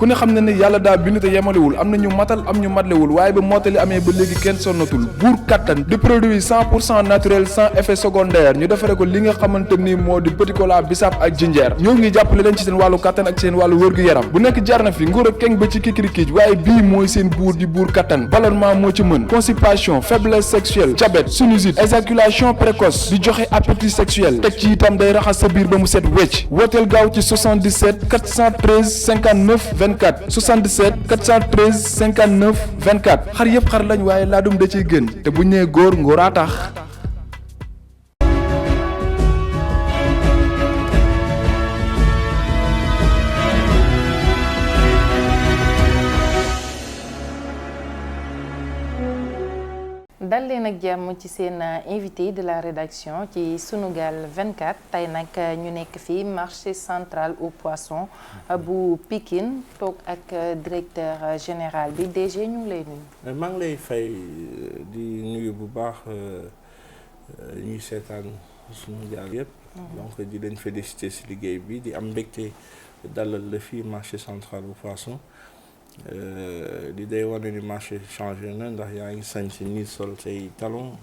ku ne xam ne ne yàlla daa bind te yemalewul am na ñu matal am ñu matlewul waaye ba mottali amee ba léegi kenn sonnatul buur kattan di produit 100% naturel sans effet secondaire ñu defare ko li nga xamante ni moo di petit cola bisaab ak jinjeer ñoo ngi jàppale leen ci seen wàllu kattan ak seen wàllu wërgu-yaram bu nekk jarna fi nguur ak keng ba ci kikirikiij waaye bii mooy seen buur di buur kattan ballonnement moo ci mën constipation faiblesse sexuelle diabète sinusite éjaculation précoce di joxe appétit sexuel teg ci itam day raxas sa biir ba mu set wecc wooteel gaaw ci 77 413 59 24 77 413 59 24 xar yëpp xar lañ waaye laadum da ciy gën te bu ñu nee góor ngóoraa tax. dal leen ak jàmm ci seen invité de la rédaction ci Sunugal 24 tey nag ñu nekk fii marché central au poisson bu Pikine toog ak directeur général bi DG ñu ngi lay nuyu. maa ngi lay fay di nuyu bu baax ñuy seetaan Sunugal yëpp. donc di leen féliciter ci liggéey bi di am mbégte dalal la fii marché central au poisson. di day wane ni marché changé na ndax yaa ngi sañ si ni sol say talon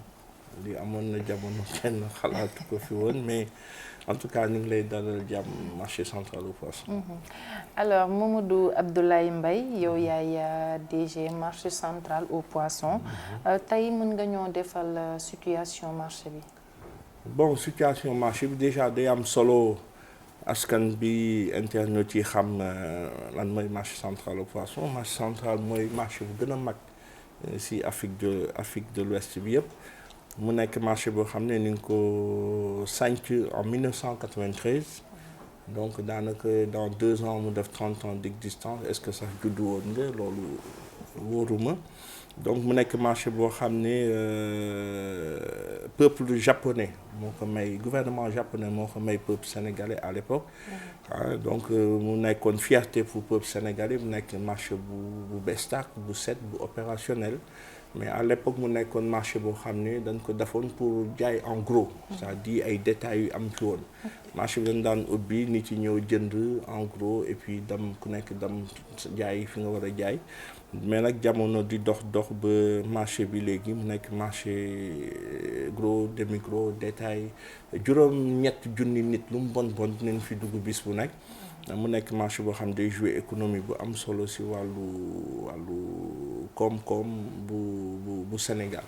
li amoon na jamono kenn xalaatu ko fi woon mais en tout cas ñu ngi lay dalal jàmm marché central au poisson. Alors Mamadou Abdoulaye Mbaye yow yaay DG marché central au poisson tey mën nga ñoo defal situation marché bi. bon situation marché bi déjà day am solo. askan bi internet yi xam lan mooy marché central au poisson marché central mooy marché bu gën a mag ci Afrique de l'Ouest bi yëpp mu nekk marché boo xam ne ni nga ko sanc en 1993 donc daanaka dans 2 ans mu def 30 ans d'existence est-ce que sax juddu woon nga loolu wóoruma donc mu nekk marché boo xam ne peuple japonais moo ko may gouvernement japonais moo ko may peuple sénégalais à l'époque donc mu nekkoon fierté pour peuple sénégalais mu nekk marché bu bees tàq bu set bu opérationnel mais à l'époque mu nekkoon marché boo xam ne dañ ko defoon pour jaay en gros c'est-à-dire ay détails yu am ci woon marché bi dañ daan ubbi nit yi ñëw jënd en gros et puis dem ku nekk dem jaay fi nga war a jaay mais nag jamono di dox ba marché bi léegi mu nekk marché gros demi gros détail juróom-ñett junni nit lu mu bon dinañ fi dugg bis bu nekk mu nekk marché boo xam day jouer économie bu am solo ci wàllu koom-koom bu Sénégal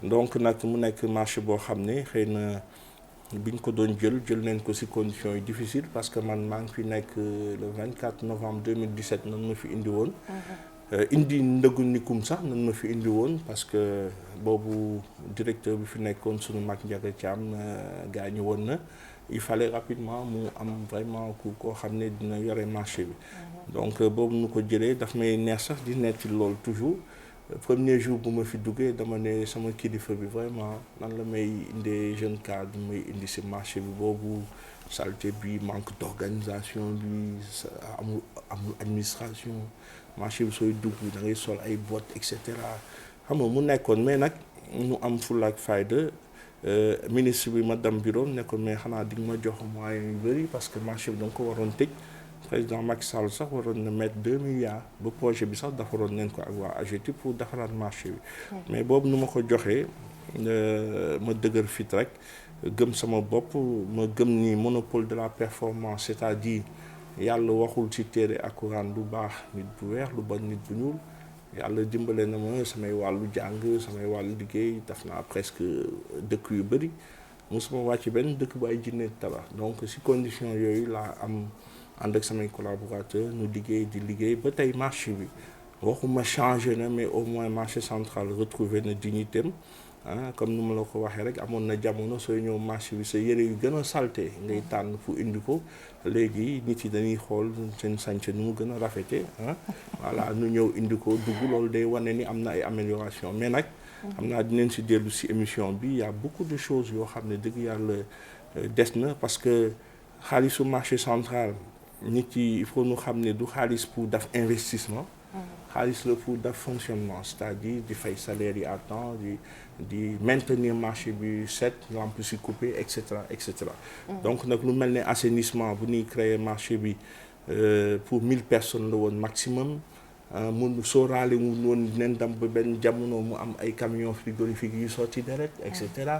donc nag mu nekk marché boo xam ne xëy na biñ ko doon jël nañ ko ci conditions yu difficiles parce que man maa ngi fi nekk le 24 novembre 2017 nan ma fi indi woon indi ndëgu nikum sax nan ma fi indi woon parce que boobu directeur bi fi nekkoon sunu mag Ndiaga Thiam gaañu woon na il fallait rapidement mu am vraiment koo xam ne dina yore marché bi donc boobu nu ko jëlee daf may neex sax di netti loolu toujours premier jour bu ma fi duggee dama ne sama kilifa bi vraiment nan la may indee jeune cadre may indi ci marché bi boobu saleté bi manque d'organisation bi amul administration marché bi sooy dugg da ngay sol ay bottes et cetera xam nga mu nekkoon mais nag ñu am fulla ak fayda ministre bi madame Birame ne ko mais xanaa di nga ma jox moyens yu bëri parce que marché bi da nga ko waroon tëj président Macky Sall sax waroon na mettre 2 milliards ba projet bi sax defaroon nañ ko ak waa AGETIP pour defaraat marché bi mais boobu nu ma ko joxee ma dëgër fit rek gëm sama bopp ma gëm ni monopole de la performance c'est-à-dire yàlla waxul ci téere alxuraan lu baax nit bu weex lu bon nit bu ñuul yàlla dimbale na ma samay wàllu jàng samay wàllu liggéey def naa presque dëkk yu bëri mosuma wàcc benn dëkk bu ay jinne tabax donc ci condition yooyu laa am ànd ak samay collaborateurs ñu liggéey ba tey marché bi waxuma changé na mais au moins marché central retrouvé na dignité am comme ni ma la ko waxee rek amoon na jamono sooy ñëw marché bi sa yére yu gën a salté ngay tànn fu indi ko léegi nit yi dañuy xool seen sañse nu mu gën a rafete voilà nu ñëw indi ko dugg loolu day wane ni am na ay amélioration mais nag xam naa dinañ si dellu si émission bi y a beaucoup de choses yoo xam ne dëgg yàlla des na parce que xaalisu marché central nit yi il faut ñu xam ne du xaalis pour def investissement xaalis la pour def fonctionnement c'est-à-dire di fay salaire yi à temps di maintenir marché bi set lampe si coupé et cetera et cetera donc nag lu mel ne assainissement bu ñuy créer marché bi pour 1000 personnes la woon maximum. mun sóoraale wu woon dinañ dem ba benn jamono mu am ay camions frigorifiques yu sotti deret et cetera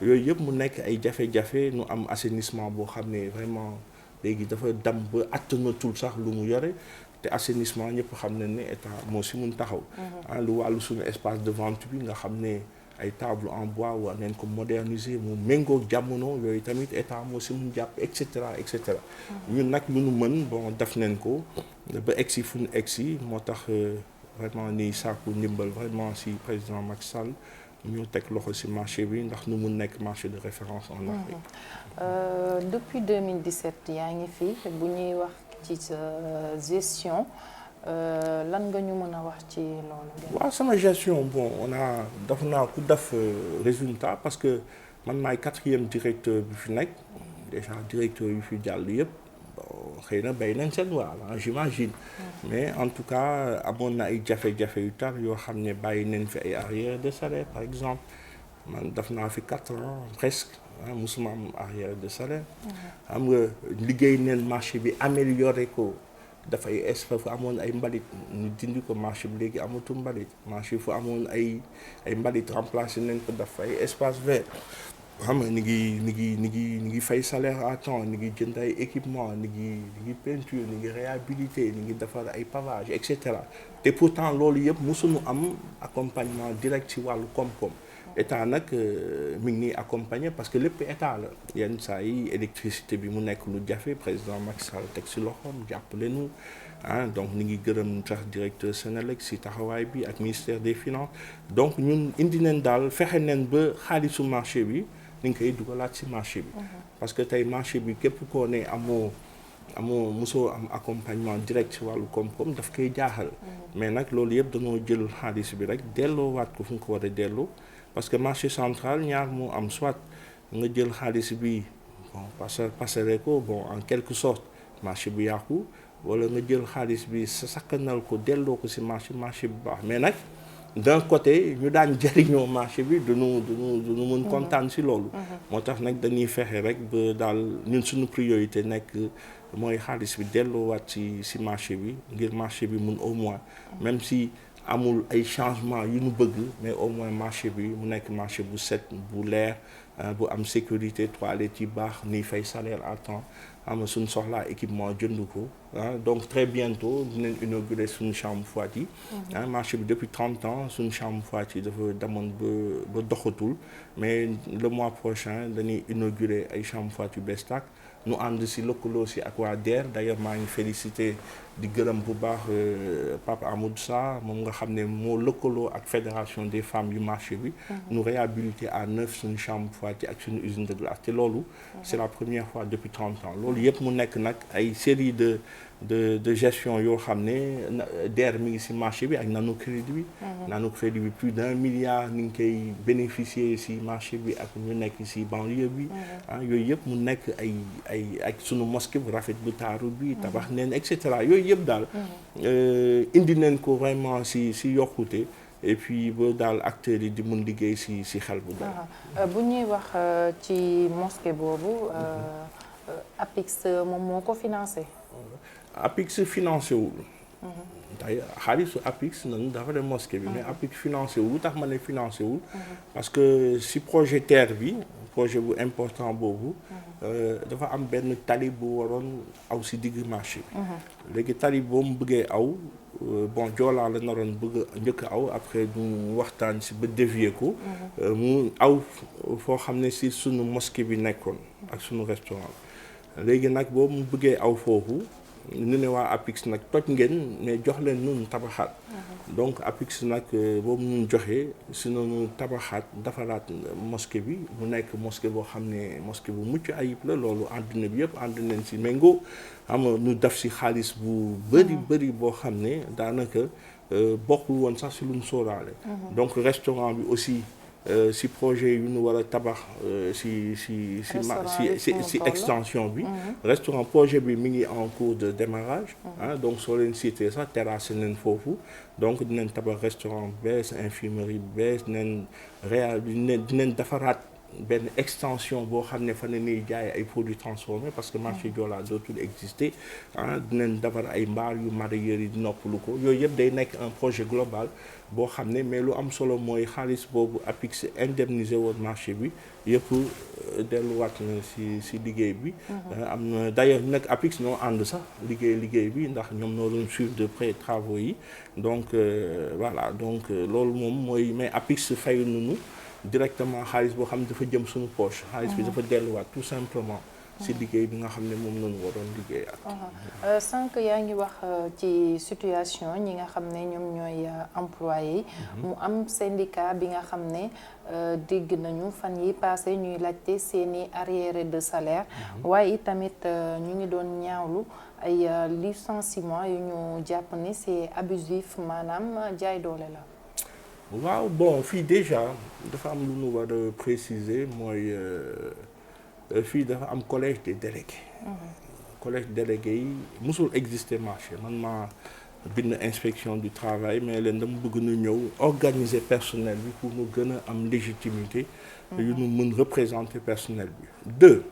yooyu yëpp mu nekk ay jafe-jafe nu am assainissement boo xam ne vraiment léegi dafa dem ba attanatul sax lu mu yore te assainissement ñëpp xam nañ ne état moo si mun taxaw. lu wàllu suñu espace de vente bi nga xam ne ay table en bois war nañ ko moderniser mu méngoog jamono yooyu tamit état moo si mun jàpp et cetera et cetera. ñun nag lu nu mën bon def nañ ko ba egsi fu ñu egsi moo tax vraiment ni sàkku ndimbal vraiment si président Macky Sall ñu teg loxo si marché bi ndax nu mun nekk marché de référence en Afrique. Depuis 2017 yaa ngi fi bu ñuy wax ci sa gestion. lan nga ñu mën a wax ci loolu. waaw sama gestion bon def naa ku def résultat parce que man maay 4e directeur bi fi nekk déjà directeur yu fi jàll yëpp xëy na béy nañ seen waar j'imagine. mais en tout cas amoon na ay jafe-jafe yu tar yoo xam ne bàyyi nañ fi ay arriérés de salaire par exemple man def naa fi 4 ans presque musuma am arriérés de salaire. xam nga liggéey neen marché bi amélioré ko. dafay espace fu amoon ay mbalit ñu dindi ko marché bi léegi amatul mbalit marché fu amoon ay mbalit remplacé nañ ko dafay espace vert xam nga ni ngi fay salaire à temps ni ngi jënd ay équipement ni ngi peinture ni ngi réhabilité ni ngi defar ay pavage et cetera te pourtant loolu yëpp mosuñu am accompagnement direct ci wàllu koom-koom. état nag mi ngi nii accompagné parce que lépp état la yenn saa yi électricité bi mu nekk lu jafe président Macky Sall teg si loxoom jàppale nu donc ni ngi gërëm sax directeur Senelec si taxawaay bi ak ministère des finances donc ñun indi nañ daal fexe nañ ba xaalisu marché bi ni nga koy dugalaat si marché bi. parce que tey marché bi képp koo ne amoo mosoo am accompagnement direct ci wàllu koom-koom daf koy jaaxal. mais nag loolu yëpp dañoo jël xaalis bi rek delloowaat ko fu nga ko war a delloo. parce que marché central ñaar moo am soit nga jël xaalis bi bon passeré ko bon en quelque sorte marché bi yàqu wala nga jël xaalis bi sa sakkanal ko delloo ko ci marché bi baax mais nag d'un côté ñu daan jëriñoo marché bi duñu mën kontaan ci loolu. moo tax nag dañuy fexe rek ba daal ñun suñu priorité nekk mooy xaalis bi delloowaat ci marché bi ngir marché bi mun au moins même si. amul ay changement yu ñu bëgg mais au moins marché bi mu nekk marché bu set bu leer bu am sécurité toilettes yi baax ni fay salaire à temps am suñu soxlaa équipement jënd ko donc très bientôt dinañ inaugurer suñu chambre froide yi. marché bi depuis 30 ans suñu chambre froide yi dafa demoon ba doxatul mais le mois prochain dañuy inaugurer ay chambre froide yu bees tàkk nu ànd si lëkkaloo si ak waa DER d'ailleurs maa ngi félicité di gërëm bu baax Pape Amadou Sarr moom nga xam ne moo lëkkaloo ak fédération des femmes yu marché bi. nu réhabilité à neuf suñu chambre froide ak suñu usine de glace te loolu. c'est la première fois depuis 30 ans loolu yëpp mu nekk nag ay série de gestion yoo xam ne DER mi ngi si marché bi ak nano crédit bi. nano crédit bi plus d'1 milliard ni ngi koy bénéficier si marché bi ak ñu nekk si banlieue bi. yooyu yëpp mu nekk ay ak sunu mosquée bu rafet bu taaru bi tabax neen et cetera yooyu yëpp daal indi neen ko vraiment si yokkute et puis ba daal acteurs yi di mun liggéey si xel bu daal. bu ñuy wax ci mosquée boobu APIX moom moo ko financé. APIX financé wul. tey xaalisu APIX nañu dafa dem mosquée bi. mais APIX financé wul lu tax ma ne financé wul. parce que si projet TER bi projet bu important boobu. dafa am benn tali bu waroon aw si digg marché bi. léegi tali boo mu bëggee aw bon Joolaa la naroon bëgg njëkk aw après ñu waxtaan si ba dévier ko. mu aw foo xam ne si sunu mosquée bi nekkoon ak sunu restaurant léegi nag boo mu bëggee aw foofu. ñu ne waa APIX nag toj ngeen mais jox leen nun tabaxaat donc APIX nag boobu ñun joxee si noonu tabaxaat defaraat mosquée bi mu nekk mosquée boo xam ne mosquée bu mucc ayib la loolu àdduna bi yëpp ànd nañ si méngoo xam nga ñu def si xaalis bu bëri boo xam ne daanaka bokkul woon sax si lu mu sóoraale donc restaurant bi aussi si projet yu ñu war a tabax si extension bi. restaurant projet bi mi ngi en cours de démarrage. donc soo leen cité sax terrasse nañ foofu donc dinañ tabax restaurant bees infirmerie bees dinañ dinañ defaraat benn extension boo xam ne fa ne nii jaay ay produits transformés parce que marché Joola dootul exister dinañ defar ay mbaar yu mareyeurs yi di noppalu ko yooyu yëpp day nekk un projet global boo xam ne mais lu am solo mooy xaalis boobu APIX indemnisé woon marché bi yëpp delluwaat na si liggéey bi. am na d'ailleurs nag APIX ñoo ànd sax liggéey bi ndax ñoom ñoo doon suivre de près travaux yi donc voilà donc loolu moom mooy mais APIX fayu nañu directement xaalis boo xam ne dafa jëm suñu poche. xaalis bi dafa delluwaat tout simplement. ci liggéey bi nga xam ne moom lañu waroon liggéey ak. sànq yaa ngi wax ci situation ñi nga xam ne ñoom ñooy employé yi. mu am syndicat bi nga xam ne dégg nañu fan yi passé ñuy laajte seeni arriéré de salaire. waaye tamit ñu ngi doon ñaawlu ay licenciement yu ñu jàpp ne c'est abusif maanaam jaay doole la. waaw bon fii déjà dafa am lu ñu war a préciser mooy fii dafa am collège des délégués. collège délégués yi musul exister marché man maa bind inspection du travail mais leen dama bëgg nu ñëw organiser personnel bi pour mu gën a am légitimité. yu nu mën représenter personnel bi. 2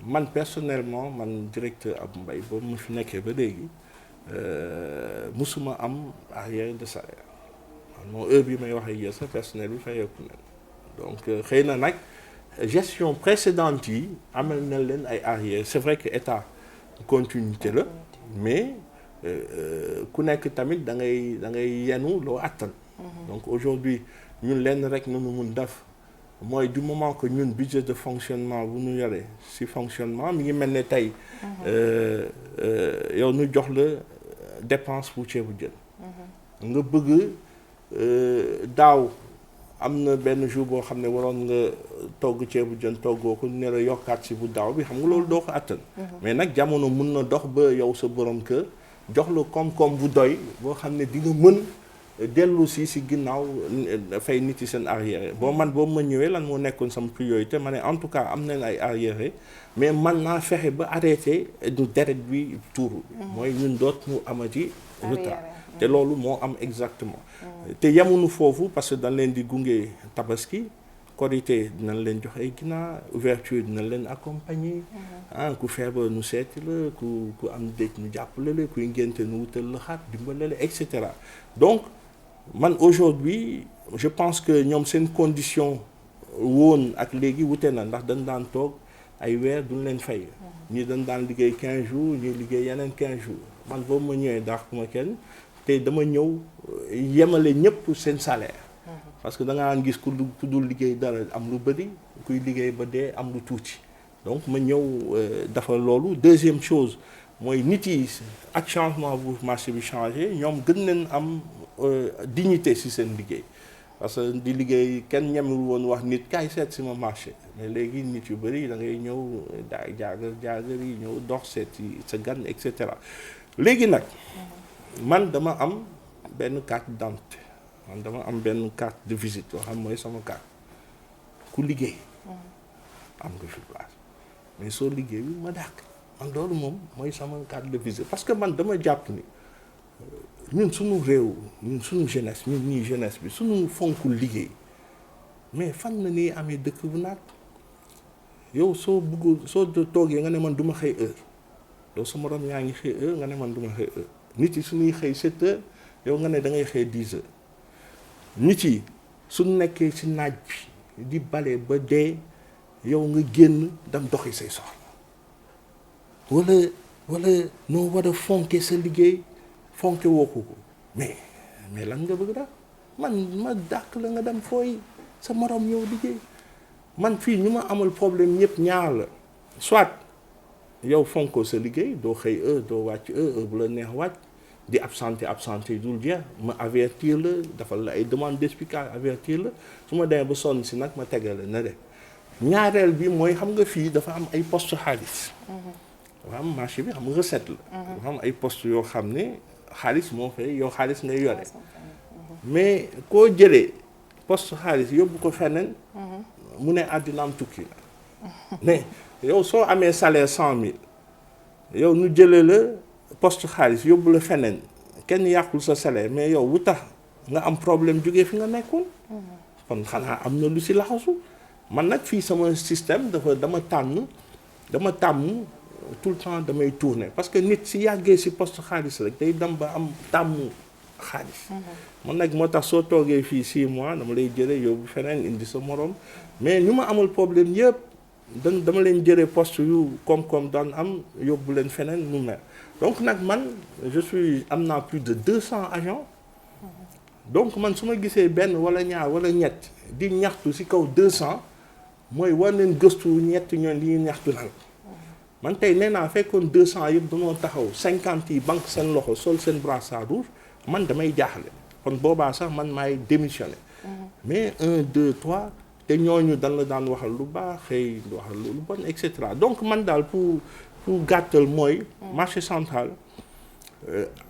man personnellement man directeur Abou Mbaye boobu mu fi nekkee ba léegi musuma am arriéré de salaire. moo heure bi may wax ak yéen sa personnel bi fayeeku na donc xëy na nag gestion précédente yi amal na leen ay arrière c'est vrai que état continuité la mais ku nekk tamit da ngay yenu loo attan donc aujourd'hui ñun lenn rek nunu mun def mooy du moment que ñun budget de fonctionnement bu ñu yore ci fonctionnement mi ngi mel ne tey yow nu jox la dépense pour ceebu jën nga bëgg daaw am na benn jour boo xam ne waroon nga togg ceebu jën toggoo ko ne la yokkaat ci bu daaw bi xam nga loolu doo ko attan mais nag jamono mun na dox ba yow sa borom kër jox la koom-koom bu doy boo xam ne di nga mën dellu si ginnaaw fay nit yi seen arriéré boo ma ñëwee lan moo nekkoon sama priorité ma ne en tout cas am nañ ay arriéré mais man naa fexe ba arrêté du deret bi tuuru mooy ñun doot mu amati retard te loolu moo am exactement te yemuñu foofu parce que dañ leen di gunge tabaski korité dinañ leen jox ay ginaar ouverture dinañ leen accompagner ku feebar nu seeti la ku am dëj nu jàppale la kuy ngénte nu wutal la xar dimbale la et cetera donc man aujourd'hui je pense que ñoom seen condition woon ak léegi wute na ndax dañ daan toog ay weer duñ leen fay ñii dañ daan liggéey 15 jours ñii liggéey yeneen 15 jours man boobu ma ñëwee daax ma kenn te dama ñëw yemale ñëpp seen salaire parce que da nga daan gis ku dul liggéey dara am lu bëri kuy liggéey ba dee am lu tuuti donc ma ñëw dafa loolu deuxième chose mooy nit yi ak changement bu marché bi changé ñoom gën nañ am dignité ci seen liggéey parce que di liggéey kenn ñemewul woon wax nit kaay seet ci ma marché mais léegi nit yu bëri da ngay ñëw jaagar yi ñëw dox seet ci sa gan et cetera léegi nag man dama am benn carte d'identité man dama am benn carte de visite yoo xam mooy sama carte ku liggéey am nga fi place mais soo liggéey bi ma dàq man loolu moom mooy sama carte de visite parce que man dama jàpp ni ñun suñu réew ñun suñu jeunesse ñun ñii jeunesse bi suñu fonkul liggéey mais fan la ñuy amee dëkk bu naat yow soo toogee nga ne man du ma xëy heure yow sa morom yaa ngi xëy heure nga ne man du ma xëy heure nit yi suñuy xëy 7 heures yow nga ne da ngay xëy 10 heures nit yi suñu nekkee ci naaj bi di bale ba dee yow nga génn dem doxi say soxla wala noo war a fonke sa liggéey fonke woo ko mais lan nga bëgg daal man ma dàq la nga dem fooy sa morom yow liggéey man fii ñu ma amal problème ñëpp ñaar la soit yow fonkoo sa liggéey doo xëy heure doo wàcc heure bu la neex wàcc di absenté dul jeex ma avertir la defal la ay demande d'explication avertir la su ma demee ba sonn si nag ma tegal la na de ñaareel bi mooy xam nga fii dafa am ay poste xaalis dafa am marché bi xam nga recette la dafa am ay poste yoo xam ne xaalis moo fay yow xaalis ngay yore mais koo jëlee poste xaalis yóbbu ko feneen mu ne àddinaam tukki la mais yow soo amee salaire 100 000 yow nu jëlee la poste xaalis yóbbu la feneen kenn yàqul sa salaire mais yow bu tax nga am problème jógee fi nga nekkoon kon xanaa am na lu ci laxasu man nag fii sama système dama tàmm tout le temps damay tourner parce que nit si yàggee si poste xaalis rek day dem ba am tàmm xaalis. man nag moo tax soo toogee fii 6 mois dama lay jëlee yóbbu feneen indi sa morom mais ñu ma amul problème yëpp dama leen jëlee poste yu koom-koom daan am yóbbu leen feneen mu mel donc nag man am naa plus de 200 agents donc man su ma gisee benn wala ñaar wala ñett di ñaxtu si kaw 200 mooy war leen gëstu ñett ñoon li ñuy ñaxtu lan man tey nee naa fekkoon 200 yëpp dañoo taxaw 50 yi banque seen loxo sol seen brassard rouge man damay jaaxle kon boobaa sax man maay démissionné mais 1 2 3 te ñooñu dañ la daan waxal lu baax xëy waxal lu bon et cetera donc man daal pour gàttal mooy marché central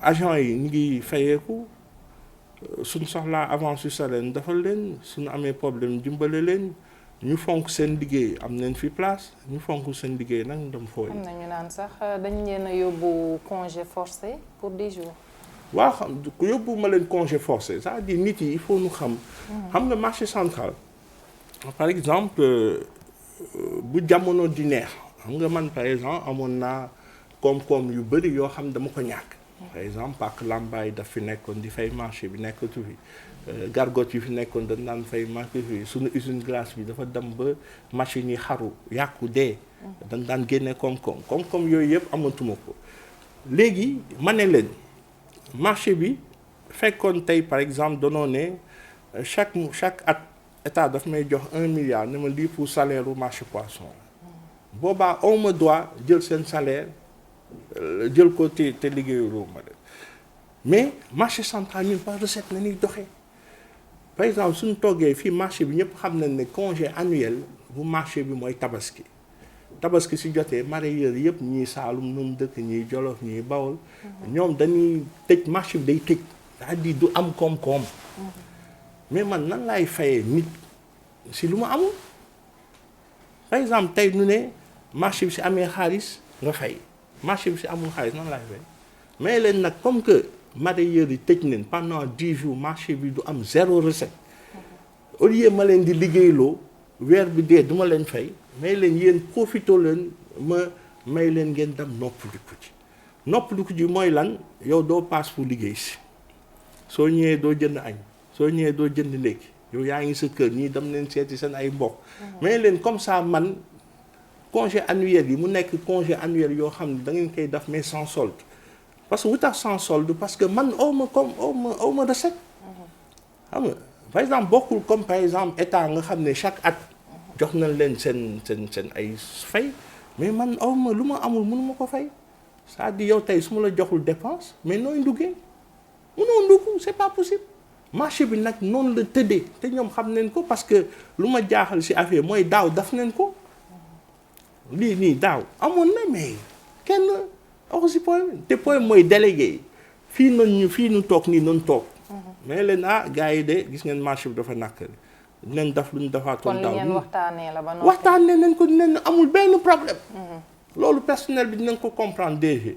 agent yi ñu ngi fayeeku suñ soxlaa avance yu salaire defal leen suñu amee problème dimbale leen ñu fonk seen liggéey am nañ fi place ñu fonk seen liggéey nag dem fooy. am na ñu naan sax dañ leen a yóbbu congé forcé pour 10 jours. waaw xam yóbbu ma leen congé forcé c'est-à-dire nit yi il faut ñu xam. xam nga marché central par exemple bu jamono di neex xam nga man par exemple amoon naa koom-koom yu bëri yoo xam dama ko ñàkk. par exemple Pàcc Lambaay daf fi nekkoon di fay marché bi nekkatu fi. gargote yi fi nekkoon dañ daan fay marché fi suñu usine glace bi dafa dem ba machine yi xaru yàqu dee. dañ daan génne koom-koom yooyu yëpp amatuma ko. léegi ma ne leen marché bi fekkoon tey par exemple danoo ne chaque at état daf may jox 1 milliard ne ma lii pour salaire u marché poisson boobaa on me doit jël seen salaire jël ko te liggéeyuloo ma de mais marché central ñun par recette na ñuy doxee. par exemple suñu toggee fii marché bi ñëpp xam nañ ne congé annuel bu marché bi mooy tabaski si jotee mareyeur yëpp ñii Saalum nun dëkk ñii Jolof ñii Bawol ñoom dañuy tëj marché bi day tëj c'est-à-dire du am koom-koom mais man nan laay fayee nit si lu ma amul par exemple tey nu ne marché bi si amee xaalis nga fay marché bi si amul xaalis nan laay fay mais leen nag comme que mareyeurs yi tëj nañ pendant 10 jours marché bi du am 0 recette au lieu ma leen di liggéeyloo weer bi dee duma leen fay mais leen yéen profito leen may leen ngeen dem noppaliku ji mooy lan yow doo paas pour liggéey si soo ñëwee doo jënd añ soo ñëwee doo jënd ndékki yow yaa ngi sa kër ñii dem leen seeti seen ay mbokk mais leen comme ça man congé annuel yi mu nekk congé annuel yoo xam ne da ngeen koy def mais sans solde parce que lu tax sans solde parce que man aw ma recette xam nga par exemple bokkul comme par exemple état nga xam ne chaque at jox nañ leen seen ay fay mais man aw ma lu ma amul mënu ma ko fay c'est-à-dire yow tey su ma la joxul dépense mais nooy nduggee mënoo ndugg c'est pas possible marché bi nag noonu la tëddee te ñoom xam nañ ko parce que lu ma jaaxal ci affaire mooy daaw daf nañ ko lii nii daaw amoon na mais kenn waxu ci problème te problème mooy délégué fii nu toog nii noonu toog mais leen gars yi de gis ngeen marché bi dafa nàkkari dinañ def lu ñu defaatoon daaw. kon li ngeen waxtaanee la ba noppi. waxtaanee nañ ko dinañ amul benn problème. loolu personnel bi dinañ ko comprendre déjà.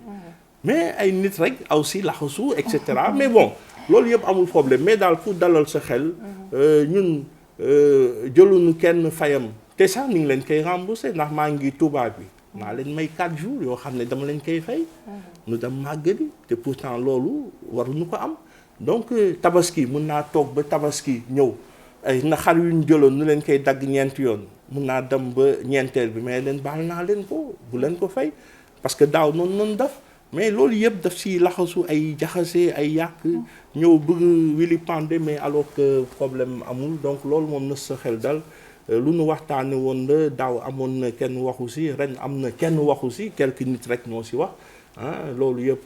mais ay nit rek aussi laxasu et cetera mais bon loolu yëpp amul problème mais daal pour dalal sa xel. ñun jëluñu kenn fayam te sax ni ngi leen koy remboursé ndax maa ngi Touba bi. naa leen may 4 jours yoo xam ne dama leen koy fay. nu dem màggali te pourtant loolu waruñu ko am. donc tabaski mun naa toog ba tabaski ñëw ay na xar yu ñu jëloon nu leen koy dagg ñeenti yoon mun naa dem ba ñeenteel bi mais leen baal naa leen ko bu leen ko fay parce que daaw noonu def mais loolu yëpp daf si laxasu ay jaxase ay yàq ñëw bëgg wili pande mais alors que problème amul donc loolu moom na sa xel dal lu nu waxtaane woon la daaw amoon na kenn waxu si ren am na kenn waxu si quelques nit rek ñoo si wax loolu yëpp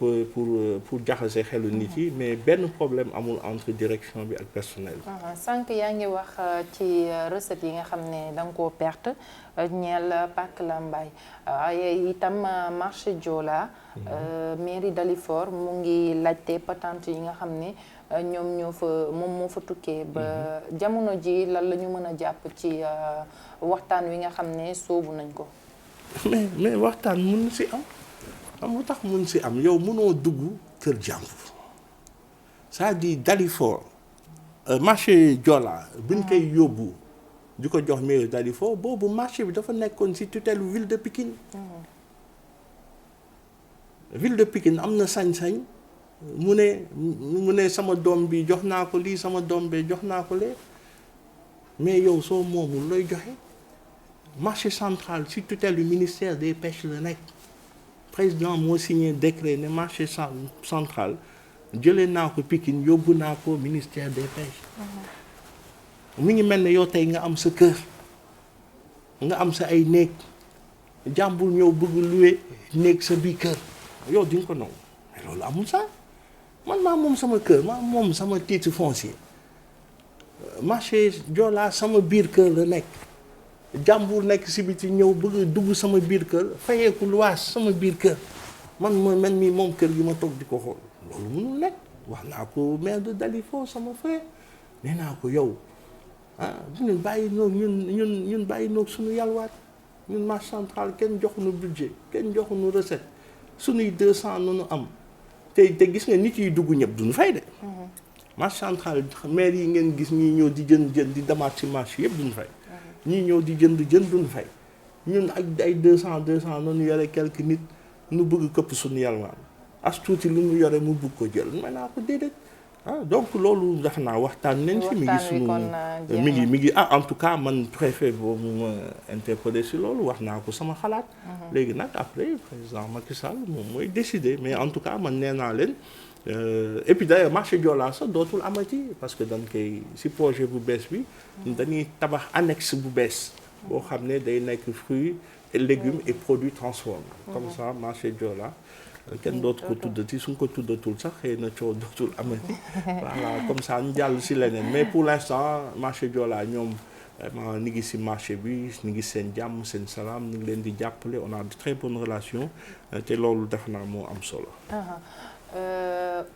pour jaxase xelu nit yi mais benn problème amul entre direction bi ak personnel bi. sànq yaa ngi wax ci recette yi nga xam ne da nga koo perte ñeel Pàcc Lambaay itam marché Joola mairie Dalifort mu ngi laajte patente yi nga xam ne moom moo fa tukkee ba jamono ji lan la ñu mën a jàpp ci waxtaan wi nga xam ne soobu nañ ko. mais waxtaan mun na si am. xam nga tax mun si am yow mënoo dugg kër jàmbur c'est-à-dire Dalifort marché Joola bi ñu koy yóbbu di ko jox mairie Dalifort boobu marché bi dafa nekkoon ci tutelle ville de Pikine. ville de Pikine am na sañ-sañ mu ne sama doom bi jox naa ko lii sama doom bi jox naa ko lee mais yow soo moomul looy joxe marché central ci tutelle du ministère des pêches la nekk président moo signé décret ne marché central jëlee naa ko Pikine yóbbu naa ko ministère des pêches. mi ngi mel ne yow tey nga am sa kër nga am sa ay néeg jàmbur ñëw bëgg louer néeg sa biir kër yow di nga ko nangu mais loolu amul sax man maa moom sama kër maa moom sama titre foncier marché Joola sama biir kër la nekk jàmbur nekk si biti ñëw bëgg dugg sama biir kër fayeeku luwaas sama biir kër man mii moom kër gi ma toog di ko xool loolu mënul nekk wax naa ko maire de Dalifort sama frère nee naa ko yow ñun bàyyi noog ñun bàyyi noog suñu yalwaat ñun marché central kenn joxuñu budget kenn joxuñu recette suñuy 200 nunu am te gis nga nit yi dugg ñëpp duñu fay de marché central maire yi ngeen gis ñii ñëw di jënd di demaat ci marché yëpp duñu fay ñii ñëw di jënd duñu fay ñun ak ay 200 nunu yore quelques nit nu bëgg këpp suñu yalwaan as tuuti lu mu yore mu bëgg ko jël may naa ko déedéet donc loolu dafa naa waxtaan nañ ci mi ngi en tout cas man préfet boobu ma interpellé si loolu wax naa ko sama xalaat léegi nag après président Macky Sall moom mooy décider mais en tout cas man nee naa leen et puis d'ailleurs marché Joola sax dootul amati parce que dañ koy si projet bu bees bi dañuy tabax annexe bu bees boo xam ne day nekk fruits et légumes et produits transformés comme ça marché Joola kenn dootu ko tuddati suñ ko tuddatul sax xëy na coow dootul amati voilà comme ça ñu jàll si leneen mais pour l'instant marché Joola ñoom vraiment ni ngi si marché bi ni ngi seen jàmm seen salaam ni ngi leen di jàppale on a de très bonnes relations te loolu def naa moo am solo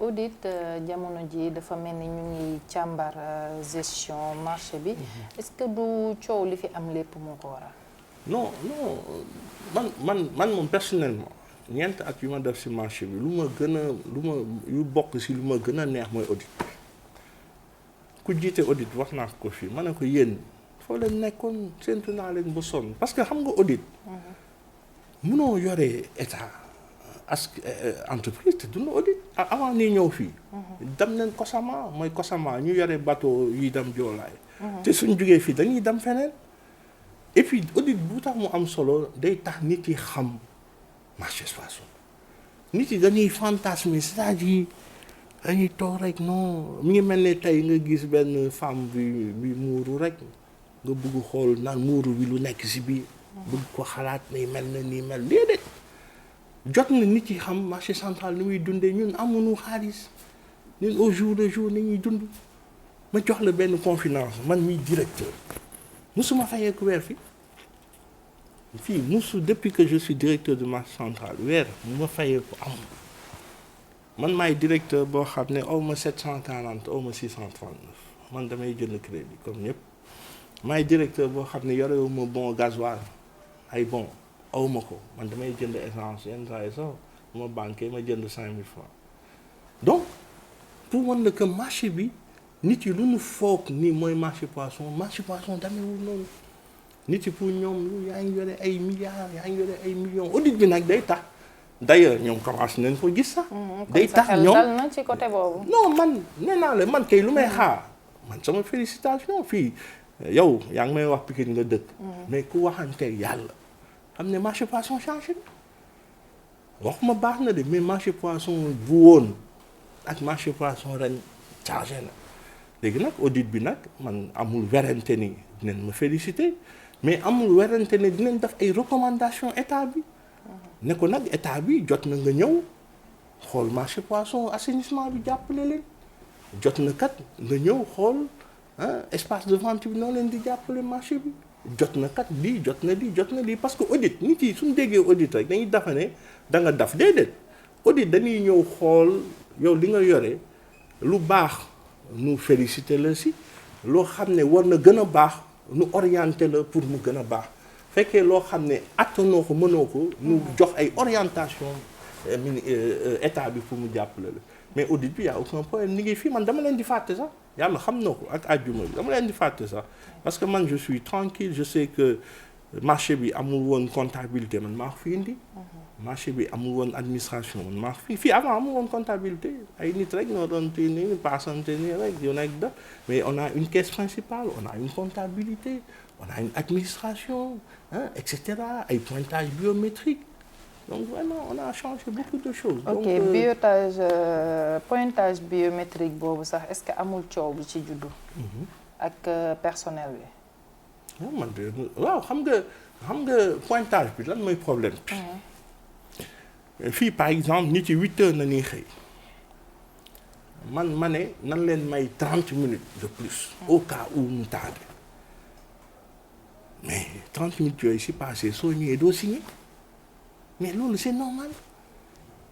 audit jamono ji dafa mel ni ñu ngi càmbar gestion marché bi est-ce que du coow li fi am lépp moo ko waral non man moom personnellement ñeent at yu ma def ci marché bi yu bokk ci lu ma gën a neex mooy audit ku jiite audit wax naa ko fii ma ne ko yéen foo leen nekkoon séntu naa leen ba sonn parce que xam nga audit mënoo yore état entreprise te duna audit avant nii ñëw fii dem nañ Kosama mooy Kosama ñu yore bateau yi dem Joolaay te suñ jógee fii dañuy dem feneen et puis audit bu tax mu am solo day tax nit yi xam marché poisson nit yi dañuy fantasmer c'est-à-dire dañuy toog rek non mi ngi mel ne tey nga gis benn femme bi muuru rek nga bëgg xool naan muuru bi lu nekk ci biir bëgg ko xalaat ne mel na nii mel déedéet jot na nit yi xam marché central ni muy dundee ñun amuñu xaalis ñun au jour le jour ni ñuy dund ma jox la benn confidence man miy directeur musuma fayeeku weer fii depuis que je suis directeur de marché central weer mu ma fayee ko am man maay directeur boo xam ne aw ma 740 aw ma 639 man damay jënd crédit comme ñëpp maay directeur boo xam ne yorewu ma bon gasoil ay bon aw ma ko man damay jënd essence yenn saa yi sax ma banque ma jënd 5000 francs donc pour wan la que marché bi nit yi lu ñu foog ni mooy marché poisson dameewul noonu nit yi pour ñoom yaa ngi yore ay milliards yaa ngi yore ay millions audit bi nag day tax d'ailleurs ñoom commencé nañ ko gis sax. day tax ñoom dal na ci côté boobu. non man nee naa la man kay lu may xaar man sama félicitation fii yow yaa ngi may wax Pikine nga dëkk. mais ku waxante yàlla xam ne marché poisson changé na waxuma baax na de mais marché poisson bu woon ak marché poisson ren changé na léegi nag audit bi nag man amul werante ni dinañ ma féliciter. mais amul werante ne dinañ def ay recommandations état bi ne ko nag état bi jot na nga ñëw xool marché poisson assainissement bi jàppale leen jot na kat nga ñëw xool espace de vente bi noonu leen di jàppale marché bi jot na kat lii jot na lii parce que audit nit yi suñu déggee audit rek dañuy dafa ne da nga daf déedéet audit dañuy ñëw xool yow li nga yore lu baax nu féliciter la si loo xam ne war na gën a baax nu orienté la pour mu gën a baax fekkee loo xam ne attanoo ko mënoo ko nu jox ay orientation état bi pour mu jàppale la mais audit bi y a aucun problème ni ngi fii man dama leen di fàtte sax yàlla xam na ko ak àjjuma bi dama leen di fàtte sax parce que man je suis tranquille je sais que marché bi amul woon comptabilité man maa ko fi indi marché bi amul woon administration man maa ko fii avant amul woon comptabilité ay nit rek ñoo doon téye nii paasante nii rek yu nekk da mais on a une caisse principale on a une comptabilité on a une administration etc. ay pointage biométrique donc vraiment on a changé beaucoup de choses. ok pointage biométrique boobu sax est-ce que amul coow bu ci juddu. ak personnel bi. man de waaw xam nga pointage bi lan mooy problème bi. fii par exemple nit yi 8 heures na ñuy xëy ma ne nan leen may 30 minutes de plus. au cas où mu tardé mais 30 minutes yooyu si passé soo ñëwee doo signé. mais loolu c'est normal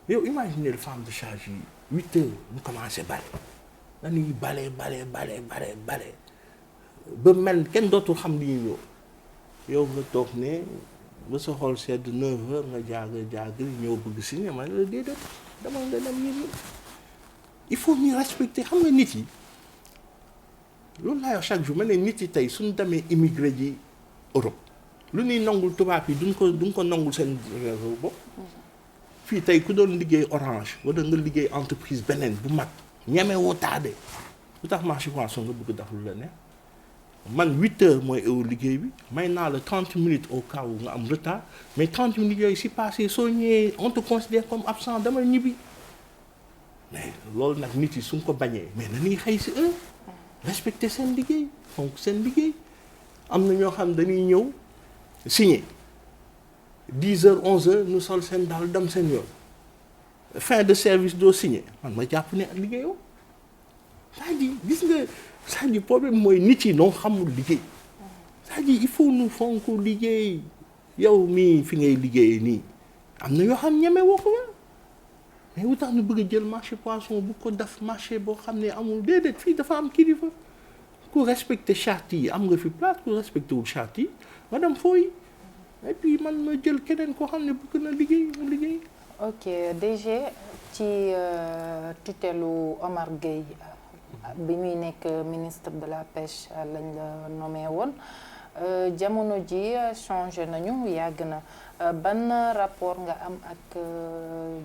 yow imaginez femme de charge yi 8 heures mu commencé bale dañuy bale ba mel kenn dootul xam li ñuy ñëw yow nga toog ne ba sa xol sedd 9 heures nga jaag ñëw bëgg signé ma la déedéet dama nga dem yéen il faut ñu respecter xam nga nit yi loolu laay wax chaque jour ma ne nit yi tey suñu demee immigré ji Europe lu ñuy nangul tubaab yi duñ ko nangul seen réew bopp fii tey ku doon liggéey Orange wala nga liggéey entreprise beneen bu mag ñeme woo taade lu tax marché poisson nga bëgg def lu la ne man 8 heures mooy heure liggéey bi may naa la 30 minutes au cas où nga am retard mais 30 minutes yooyu si passé soo ñëwee on te considère comme absent dama ñibbi mais loolu nag nit yi suñ ko bañee mais nañuy xëy si heure respecter seen liggéey donc seen liggéey am na ñoo xam dañuy ñëw signé 10 heures 11 heures ñu sol seen daal dem seen yoon fin de service doo signé man ma jàpp ne ak liggéeyoo c'est-à-dire gis nga c'est-à-dire problème mooy nit yi noo xamul liggéey c'est-à-dire il faut nu fonk liggéey yow mii fi ngay liggéeyee nii am na yoo xam ñeme woo ko mais wu tax ñu bëgg a jël marché poisson bu ko def marché boo xam ne amul déedéet fii dafa am kilifa ku respecté charte yi am nga fi place ku respecté wul charte yi nga dem fooy et puis man ma jël keneen koo xam ne bëgg na liggéey mu liggéey. ok DG ci tutelu Omar Gueye bi muy nekk ministre de la pêche lañ la nommé woon jamono ji changé nañu yàgg na ban rapport nga am ak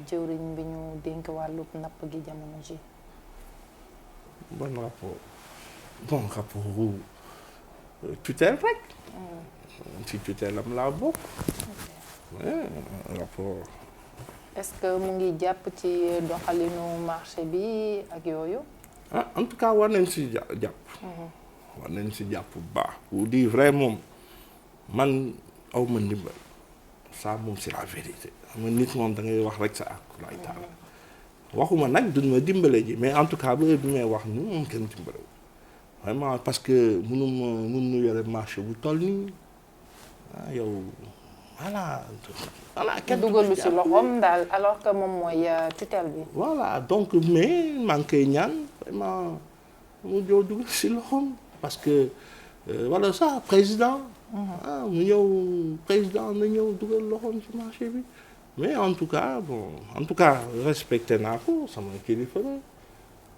jëwriñ bi ñu dénk wàllub napp gi jamono ji. bon rapport tutelle rek. ci tutelle am laa bokk. rapport. est-ce que mu ngi jàpp ci doxalinu marché bi ak yooyu. En tout cas war nañ si jàpp. war nañ si jàpp bu baax. pour dire vrai moom man aw ma ndimbal ça moom c'est la vérité xam nga nit moom da ngay wax rek sa àqu lay taal waxuma nag duñ ma dimbale ji mais en tout cas ba bi may wax ni moom kenn dimbale vraiment parce que mënu yore marché bu toll nii yow voilà kenn dugalu ci loxoom daal alors que moom mooy tutelle bi. voilà donc mais maa ngi koy ñaan vraiment mu ñëw dugal ci loxoom parce que voilà ça président. mu ñëw président na ñëw dugal loxoom ci marché bi mais en tout cas respecté naa ko sama kilifa la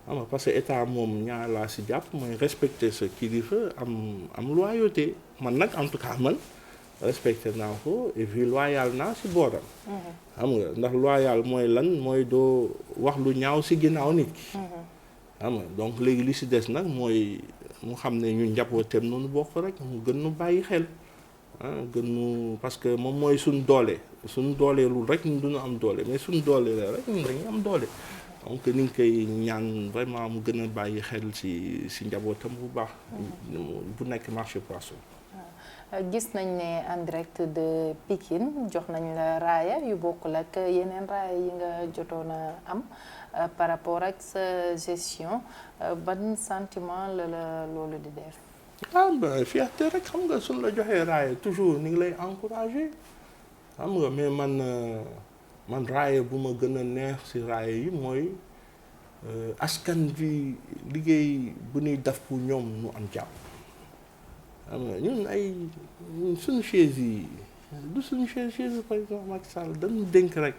xam nga parce que état moom ñaar laa ci jàpp mooy respecté sa kilifa am loyauté man nag en tout cas man. respecté naa ko et puis loyal naa ci booram. xam nga ndax loyal mooy lan mooy doo wax lu ñaaw ci ginnaaw nit ki. xam nga donc léegi li ci des nag mooy mu xam ne ñun njabootam noonu bokk rek mu gën nu bàyyi xel gën nu parce que moom mooy suñ dooleelul rek ñun duñu am doole mais suñ doole la rek ñun dañuy am doole donc ni ngi koy ñaan vraiment mu gën a bàyyi xel ci njabootam bu baax. bu nekk marché poisson. gis nañ ne en direct de Pikine jox nañ la raaya yu bokkul ak yeneen raaya yi nga jotoon a am par rapport ak sa gestion ban sentiment la loolu di def. Ben fierté rek xam nga suñ la joxee raaya toujours ni ngi lay encourager xam nga mais man raaya bu ma gën a neex ci raaya yi mooy askan bi liggéey bu ñuy def pour ñoom ñu am jàmm. xam nga ñun suñu chaise yi du suñu chaise président Macky Sall dañu dénk rek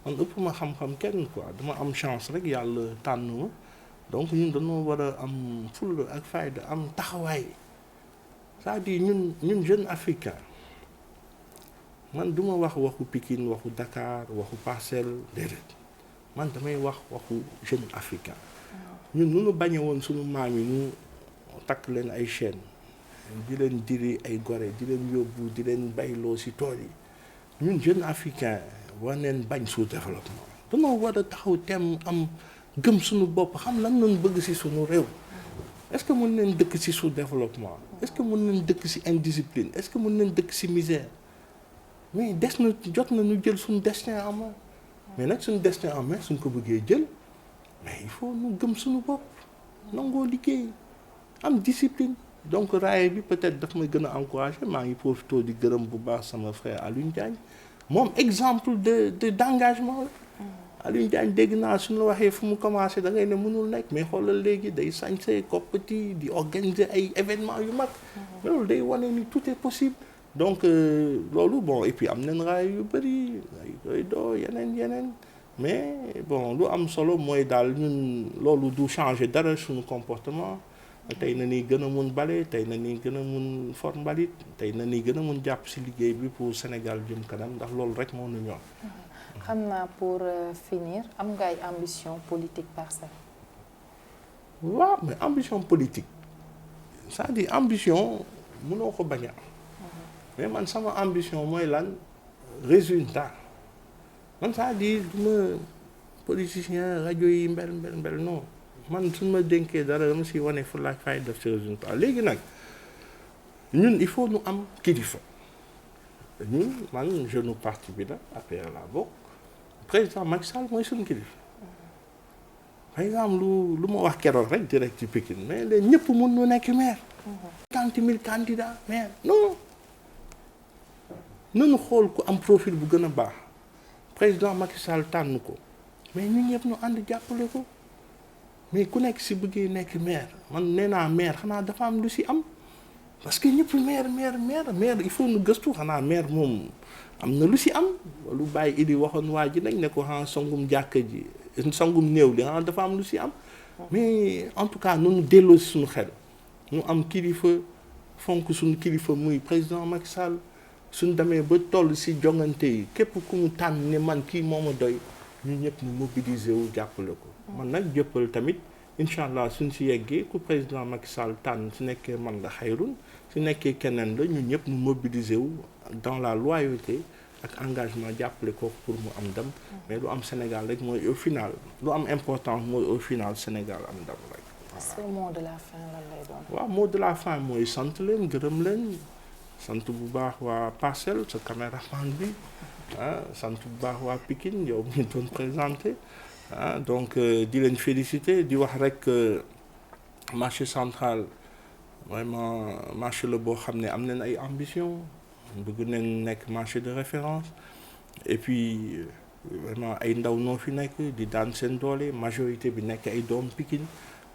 man ëpp ma xam-xam kenn quoi dama am chance rek yàlla tànn ma donc ñun dañoo war a am fulla ak fayda am taxawaay c'est-à-dire ñun jeune africain man du ma wax waxu Pikine waxu Dakar waxu Parcelles déedéet man damay wax waxu jeune africain ñun nu ñu bañe woon suñu maam yi ñu takk leen ay chaîne di leen diri ay gore di leen yóbbu di leen bayloo ci tool yi ñun jeune africain war neen bañ sous-développement dañoo war a taxaw tem am gëm suñu bopp xam lan lañ bëgg ci suñu réew est-ce que mën nañ dëkk ci sous-développement est-ce que mën nañ dëkk ci indiscipline est-ce que mën nañ dëkk ci misère mais des na jot na ñu jël suñu destin en main mais nag suñu destin en main suñ ko bëggee jël mais il faut ñu gëm suñu bopp nangoo liggéey am discipline donc raaya bi peut-être daf may gën a encourager maa ngi profité di gërëm bu baax sama frère Alioune Diagne moom exemple d'engagement la Alioune Diagne dégg naa suñu la waxee fu mu commencé da ngay ne mënul nekk mais xoolal léegi day sañse koppati di organiser ay événements yu mag loolu day wane ni tout est possible donc loolu bon et puis am nañ raaya yu bëri ay koy doo yeneen mais bon lu am solo mooy daal ñun loolu du changer dara suñu comportement tey na ni gën a mun bale tey na ni gën a mun for mbalit tey na ni gën a mun jàpp ci liggéey bi pour Sénégal jëm kanam ndax loolu rek moo nu ñor. xam naa pour finir am nga ay ambition politique Parcelles. waaw mais ambition politique c'est-à-dire ambition mënoo ko bañ a am mais man sama ambition mooy lan résultat man c'est-à-dire du ma politicien rajo yi mbel non. man suñ ma dénkee dara dama si wane fu laaj fay def ci résultat léegi nag ñun il faut ñu am kilifa ñun man jeune parti bi la APR la bokk président Macky Sall mooy suñu kilifa par exemple lu ma wax keroog rek direct ci Pikine mais léegi ñëpp mun nu nekk maire 50 000 candidats maire non nanu xool ku am profil bu gën a baax président Macky Sall tànn ko mais ñun ñëpp ñu ànd jàppale ko mais ku nekk si bëggee nekk maire man nee naa maire xanaa dafa am lu si am parce que ñëpp maire il faut nu gëstu xanaa maire moom am na lu si am lu bàyyi idi waxoon waa ji nag ne ko xanaa songum jàkka ji songum néew li xanaa dafa am lu si am mais en tout cas nunu delloo si suñu xel ñu am kilifa fonk suñu kilifa muy président Macky Sall suñu demee ba toll si jongante yi képp ku mu tànn ne man kii moo ma doy ñu ñëpp ñu mobiliser wu jàppale ko man nag jëppal tamit incha allah suñ si yeggee ku président Macky Sall tànn su nekkee man la xayrun su nekkee keneen la ñun ñëpp ñu mobiliser wu dans la loyauté ak engagement jàppale ko pour mu am ndam mais lu am Sénégal rek mooy au final lu am importance mooy au final Sénégal am ndam rek. ce mot de la fin lan lay doon. waaw mot de la fin mooy sant leen gërëm leen sant bu baax waa Parcelles sa caméraman bi sant bu baax waa Pikine yow mi doon présenté. Donc di leen féliciter di wax rek marché central vraiment marché la boo xam ne am nañ ay ambition bëgg nañ nekk marché de référence et puis vraiment ay ndaw noo fi nekk di daan seen doole majorité bi nekk ay doom Pikine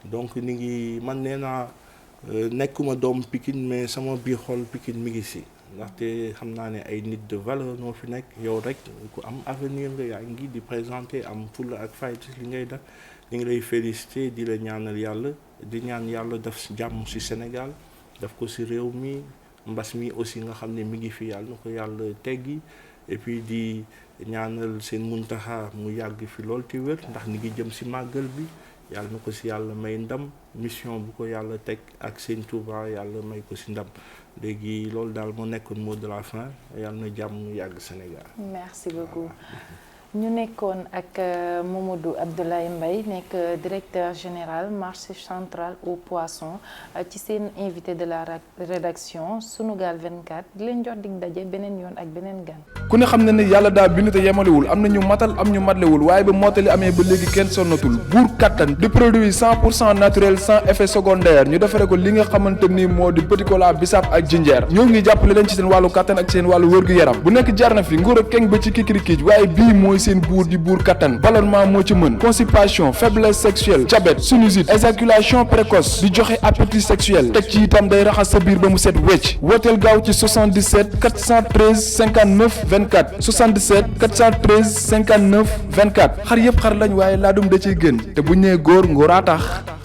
donc ni ngi man nee naa nekkuma doom Pikine mais sama biir xol Pikine mi ngi si ndaxte xam naa ne ay nit de valeur noo fi nekk yow rek ku am avenir nga yaa ngi di présenter am fulla ak fayda li ngay def ñu ngi lay féliciter di la ñaanal yàlla di ñaan yàlla def jàmm ci Sénégal def ko ci réew mi mbas mi aussi nga xam ne mi ngi fi yàlla na ko yàlla teggi et puis di ñaanal seen Muntaxa mu yàgg fi lool te wér ndax ni ngi jëm ci màggal bi yàlla na ko ci yàlla may ndam mission bu ko yàlla teg ak seen Touba yàlla may ko ci ndam léegi loolu daal moo nekkoon mot de la fin yàlla na jàmm yàgg Sénégal. merci beaucoup. ñu nekkoon ak Mamadou Abdoulaye Mbaye nekk directeur général marché central au poisson ci seen invité de la rédaction Sunugal 24 di leen jox dig daje beneen yoon ak beneen gan. ku ne xam na ne yàlla daa bind te yemalewul am na ñu matal am ñu matlewul waaye ba mottali amee ba léegi kenn sonnatul buur kattan di produit 100% naturel sans effet secondaire ñu defare ko li nga xamante ni moo di petit cola bisaab ak jinjeer ñoo ngi jàppale leen ci seen wàllu kattan ak seen wàllu wërgu yaram bu nekk jar na fi nguur ak keng ba ci kikirikiij waaye bii mooy mooy seen buur di buur kattan ballonnement moo ci mën constipation faiblesse sexuelle diabète sinusite éjaculation précoce di joxe appétit sexuel teg ci itam day raxas sa biir ba mu set wecc wooteel gaaw ci 77 413 59 24 77 413 59 24 xar yëpp xar lañ waaye laadum da ciy gën te bu ñu nee góor ngóoraa tax